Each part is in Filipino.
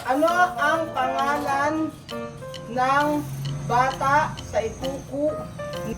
Ano ang pangalan ng bata sa ikuku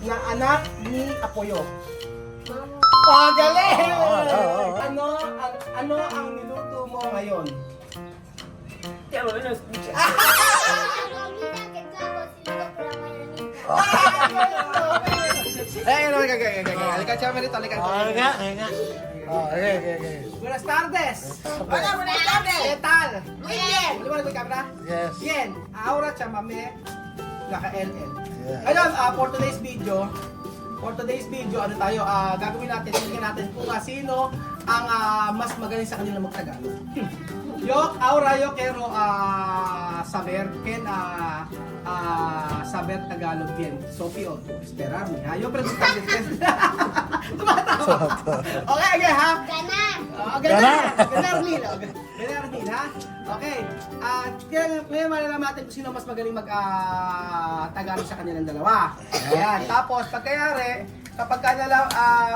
na anak ni Apoyo? Oh, galing! Ano ang niluto mo ngayon? Halika, chama rito, halika. Buenas tardes. Hola, buenas tardes. ¿Qué tal? Muy bien. Liwanag mo yung camera? Yes. Bien. Ahora, chamame, naka-LL. Yeah. Ngayon, for today's video, ano tayo, gagawin natin, tingnan natin kung sino ang mas magaling sa kanila magtagalog. Ahora yo quiero saber quién saber Tagalog bien. Sophie o tú, esperarme. Yo preguntar después. Tumatawa. Okay, ha? Ganar. Ganar Nil, ha? Okay. Ngayon malalaman natin kung sino mas magaling mag-Tagalog sa kanilang dalawa. Ayan. Tapos, pagkayari, kapag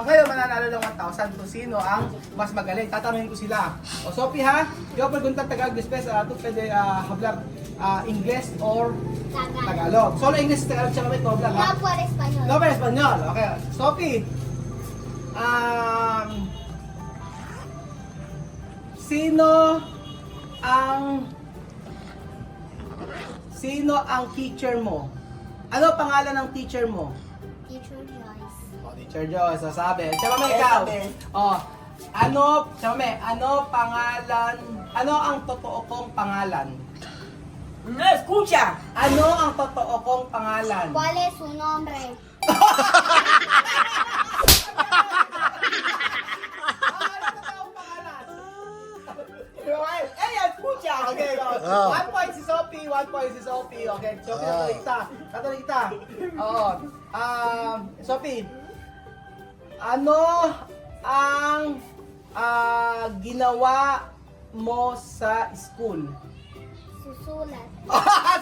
ngayon mananalo ng 1,000 kung sino ang mas magaling. Tatanungin ko sila. O Sophie ha, yo preguntar Tagalog después, tú pwede hablar English or Tagalog. Solo English, Tagalog siya kami, no hablar ha? No por español. No, pero Espanyol. Okay. Sophie, sino ang teacher mo? Ano pangalan ng teacher mo? Teacher Joyce. Oh, Teacher Joyce, sasabi. Chamame, ikaw. Oh, ano ang totoo kong pangalan? No escucha. Ano ang totoo kong pangalan? ¿Cuál es su nombre? Ella escucha. Okay, go. 1 point si Sophie, 1 point si Sophie. Okay, Sophie, tatuloy kita. Oo. Sophie, ano ang ginawa mo sa school? Susulat.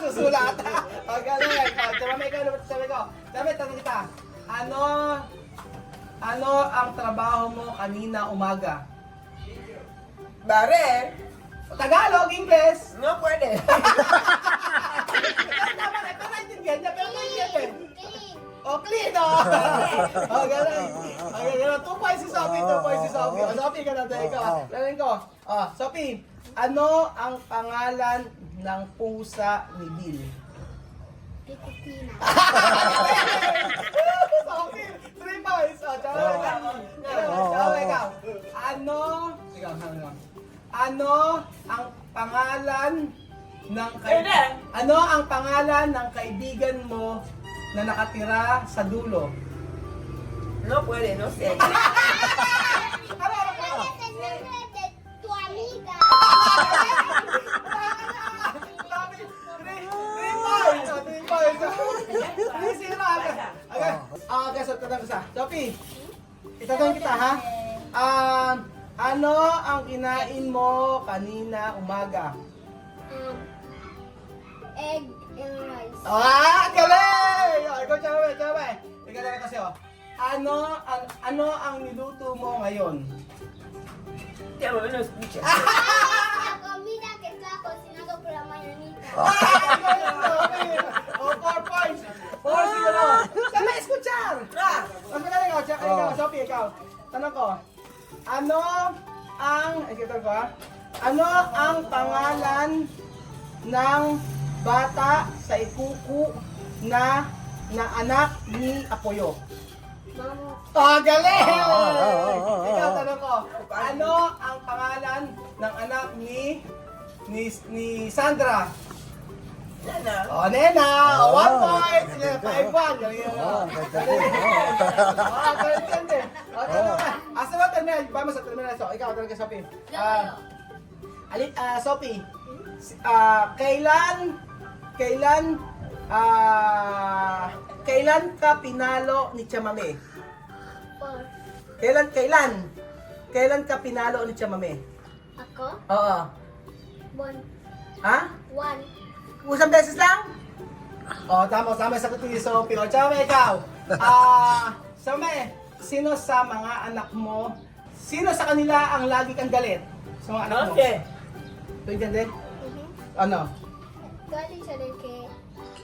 Susulat. Ang galing. Sabi ko. Tanong kita. Ano ang trabaho mo kanina umaga? Barrer. Tagalog, English. No puede. Tama na, ito naintindihan niya, pero naintindihan eh. Clean. O, clean o! O, galing. Okay, gano'n. 2 points si Sophie, 2 points si Sophie. O, Sophie, ka natin ikaw. Galing ko. O, Sophie, ano ang pangalan ng pusa ni Bill? Pitutina. Sophie, 3 points. O, tsaka ikaw. Ano ang pangalan ng kaibigan mo na nakatira sa dulo? No puede, no sé. ¿Cuál es el nombre de tu amiga? 3 points. 3-0. Okay, so tatanong ko sa Sophie, itatanong kita ha. Ano ang kinain mo kanina umaga? Egg and rice. Galing! Ikaw, Chame. Ikaw lang kasi, ano ang niluto mo ngayon? No escucha. La comida que estaba cocinando por la mañanita. 4 points! 4-0! Chame, escuchar! Mas magaling ako, ikaw, Sophie, ikaw. Tanong ko, ano ang pangalan ng bata sa ikuku na anak ni Apoyo? Mamo. Galing! Ikaw, tanong ko, ano ang pangalan ng anak ni Sandra? Nena. Nena! 1 point! 5-1! Galing yun. Galing. Asa ba terminal? Vamos sa terminal. So, ikaw talaga, Sophie. Sophie, kailan ka pinalo ni Chamame? Por. Kailan ka pinalo ni Chamame? Ako? Oo. Ha? One. Isang beses lang? Tama yung sagot ni Sophie. Chame, ikaw. Sino sa mga anak mo, sino sa kanila ang lagi kang galit? Sa mga anak mo? No sé. Tuwing galit? Ano? Galing siya rin kay...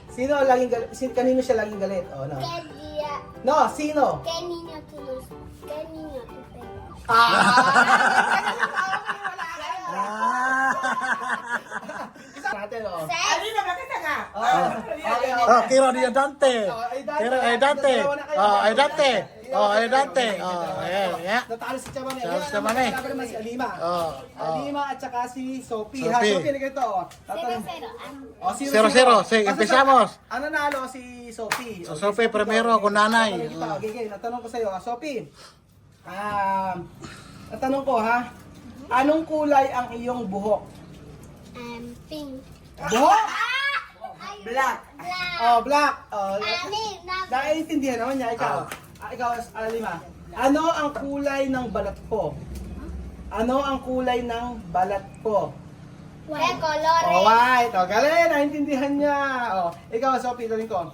Sino laging galit? Kanino siya laging galit? O, ano? Kay dia... No, sino? Kay Nino Tulus. Kay Nino Tulus. Isa natin, o. Sex. Alina, bakit ka? Okay, Oh, Kiro ni Dante. Kiro ay Dante. Oh, ay Dante. Oh, ay Dante. Oh, ayan, ayan. Natalo si Chamane. Natalo si Chamane. Natalo naman si Alima. Oh, Alima at saka si Sophie. Ha, Sophie. Sophie, na ganito. O. Tatanong- 0-0. O, 0-0. Sige, Basta empezamos. Ano nalo si Sophie? So, Sophie primero con nanay. Tatanong kita. Okay, okay. Natanong ko sa'yo. Sophie. Natanong ko ha. Anong kulay ang iyong buhok? Pink. Buhok? Black. Black. Oh, black. Oh, Navy. naiintindihan naman niya. Ikaw. Ikaw, Alima. Ano ang kulay ng balat ko? Ano ang kulay ng balat ko? White. Color. Oh, white. Oh, galing. Naintindihan niya. Oh, ikaw, Sophie, galing ko.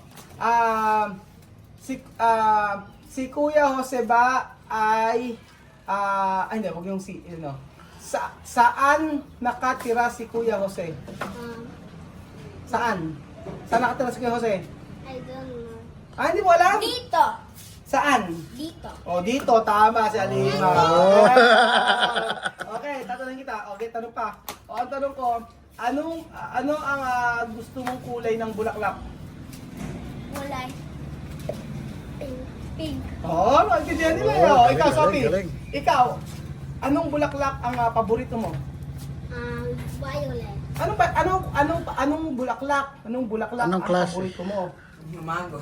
Si Kuya Jose ba ay hindi, wag yung si, saan nakatira si Kuya Jose? Saan? Saan nakatira si Kuya Jose? I don't know. Hindi mo alam? Dito. Saan? Dito. Oh, dito, tama si Alima. Okay, tatanungin kita. Okay, tanong pa. O, ang tanong ko, ano ang gusto mong kulay ng bulaklak? Kulay. Pink. Pink. Oh, maintindihan nila. Oh, Oh, ikaw, galing, Sophie. galing. Ikaw, anong bulaklak ang paborito mo? Violet. Anong bulaklak? Anong bulaklak Anong ang klase? paborito mo? Mango.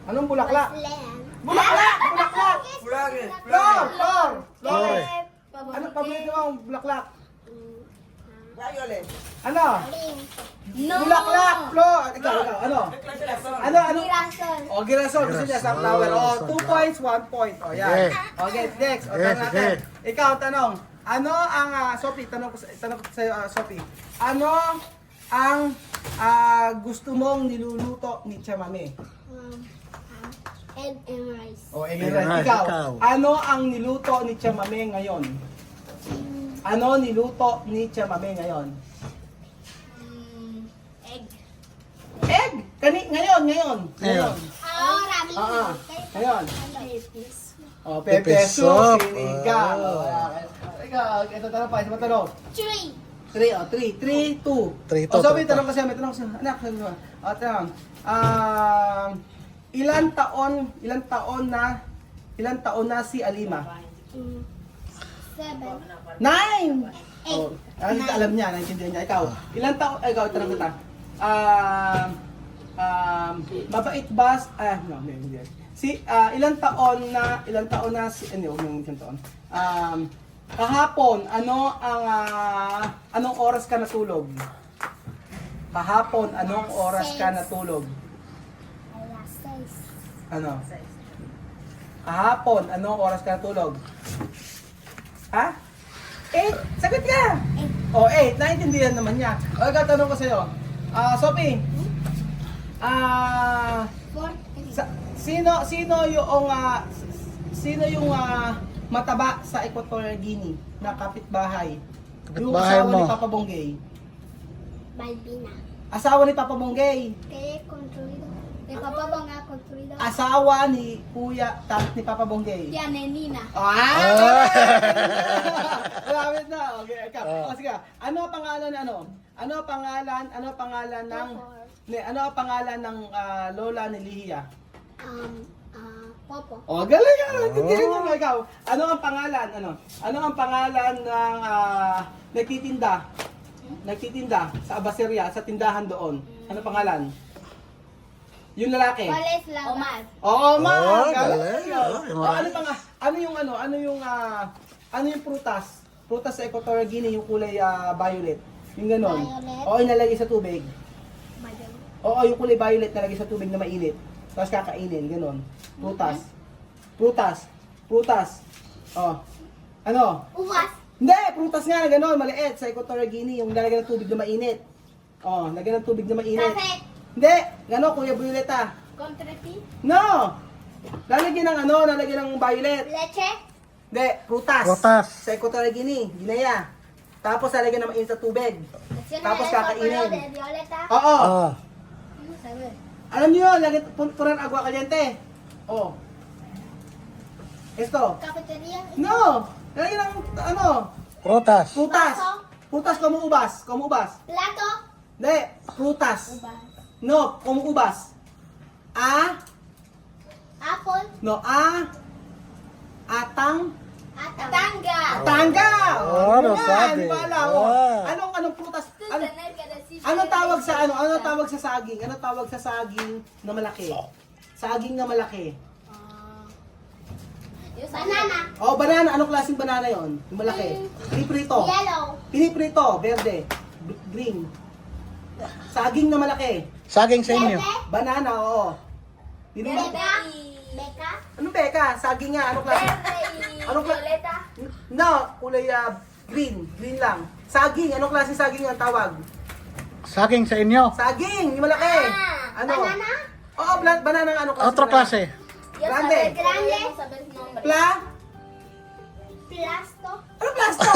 Anong bulaklak? Land. Bulaklak! Bulaklak! Flores. Flor! Flor! Flores. Anong paborito mo ang bulaklak? Violet. Ano? Pink. Bulaklak! Flor! Ikaw, ano? Ano? Girasol. O, girasol. Gusto niya sunflower. O, 2 points, 1 point. O, yan. Sige. Okay, next. O, Sige, tanong natin. sige. Ikaw, tanong. Ano ang, Sophie, tanong ko sa'yo, Sophie. Ano ang gusto mong niluluto ni Chamame? Egg and rice. O, Egg and rice, ikaw. ikaw. Ano ang niluto ni Chamame ngayon? Ano niluto ni Chamame ngayon? Egg. Egg! Ngayon. Ramen. Ngayon. Oh, Pepe pepe soup, soup. sinigang. Oh. Ikaw, ito tanong pa, isa tanong. 3. 3, 2. 3, O, 2, sabi, 3, tanong kasi, may tanong kasi, anak, sabi mo. O, tanong. Ilan taon na si Alima? 7. 9! 8. Oh, alam niya, naintindihan niya. Ikaw, ikaw, tanong kita. Mabait ba, no, hindi. Ilang taon na si, huwag mong isang taon. Kahapon, anong oras ka natulog? Kahapon, anong oras ka natulog? Alas 6. Ano? Kahapon, anong oras ka natulog? Ha? 8? Sagot ka! 8. O, 8. Naintindihan naman niya. O, ikaw, ko sa'yo. Sophie, 4. sino yung mataba sa Equatorial Guinea na kapitbahay? Yung Kapitbahay asawa mo. ni Papa Bonggay. Balbina. Asawa ni Papa Bonggay. Kaya construido. Kaya papa ba nga construido? Asawa ni ni Papa Bonggay. Yan, Nina. Malapit na. Okay, ikaw. Sige. Ano ang pangalan ng lola ni Lihiya? Popo. Oh, galing ka. Naintindihan mo ikaw. Ano ang pangalan? Ano ang pangalan ng nagtitinda sa Abaseria, sa tindahan doon? Ano pangalan? Yung lalaki. Walis lang. Omar. Oo, Oh, galing. galing. Ano yung prutas? Prutas sa Equatorial Guinea, yung kulay violet. Yung ganon. Violet? Oo, inalagay sa tubig. Madam. Oo, yung kulay violet nalagay sa tubig na mainit. Tapos kakainin, ganon. Prutas. Oh. Ano? Uwas. Hindi, prutas nga na ganon, maliit. Sa Equatorial Guinea, yung lalagyan ng tubig na mainit. Oh, lagyan ng tubig na mainit. Kafe. Hindi, gano'n, Kuya Violeta. Kontrati. No! Lalagyan ng violet. Leche. Hindi, prutas. Prutas. Sa Equatorial Guinea, Guinea. Tapos lalagyan ng mainit sa tubig. Tapos kakainin. Violeta. Oo. Oh. Sabi. Alam niyo yun, lagyan puran agua caliente. Oh. Esto. Cafeteria. No. Lalagyan ng ano? Prutas. Prutas. Baso. Prutas como ubas. Como ubas. Plato. Hindi. Prutas. Ubas. No, como ubas. Apple. No, atang. Atanga. Tangga! Oh, ano yan, sabi? di ba alam? Oh. Ah. Anong prutas? Anong tawag sa ano? Anong tawag sa saging? Anong tawag sa saging na malaki? Saging na malaki. Banana. Oh, banana. Anong klaseng banana yon? Yung malaki. Piniprito. Yellow. Piniprito. Verde. Green. Saging na malaki. Saging sa inyo. Bebe. Banana, oo. Beka. Beka. Anong beka? Saging nga. Anong klase? Anong klase? Violeta. No, kulay green. Green lang. Saging. Anong klase saging ang tawag? Saging sa inyo. Saging. Yung malaki. Ano? Banana. Oo, banana ng anong klase? Otro klase. Grande. Grande. Pla? Plasto. Ano plasto?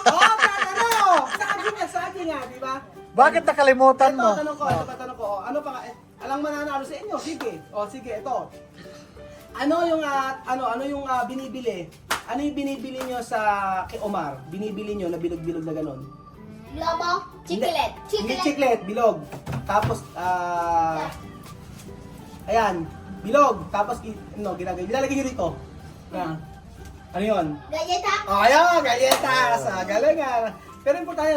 Oo, plátano. Saging nga, di ba? Bakit nakalimutan mo? Ito, tanong ko. Ano pa alang mananalo sa inyo? Sige. Sige, ito. Ano yung binibili? Ano yung binibili nyo sa kay Omar? Binibili nyo na bilog-bilog na ganun? Globo. Chiclet. Hindi chiclet, bilog. Tapos ayan, bilog. Tapos ginalagay nyo rito. Ano yun? Galleta. Oh, ayun, galletas. Galing nga. Pero importante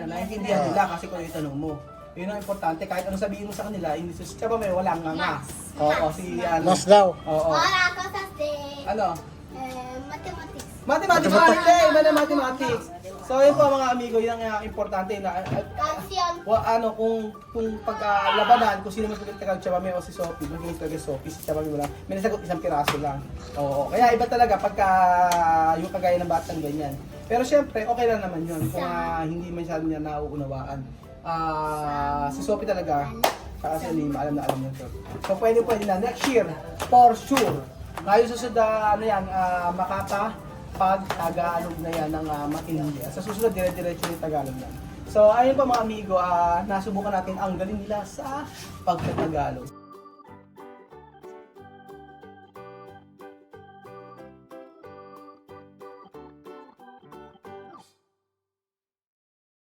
naintindihan nila kasi kung yung tanong mo. Yun ang importante. Kahit ano sabihin mo sa kanila, hindi sa tsaba may walang nga. Oo, si ano. Mas daw. Oo. Ahora cosas de Ano? mathematics. Mathematics. Iba na mathematics. So, yun po mga amigo, yun ang importante na Canción. kung paglabanan, kung sino may pagkakag Chabame o si Sophie, magiging talaga Sophie, si Chabame wala, may nasagot isang piraso lang. Oo, kaya iba talaga pagka yung kagaya ng batang ganyan. Pero syempre, okay lang naman yun kung hindi masyado niya nauunawaan. Si Sophie talaga, kasi Lima, alam na alam niya ito. So pwede na, next year, for sure. Ngayon susunod makakapag-Tagalog na yan ng matindi. Sa susunod, dire-diretso yung Tagalog na. So ayun pa mga amigo, nasubukan natin ang galing nila sa pagtatagalog.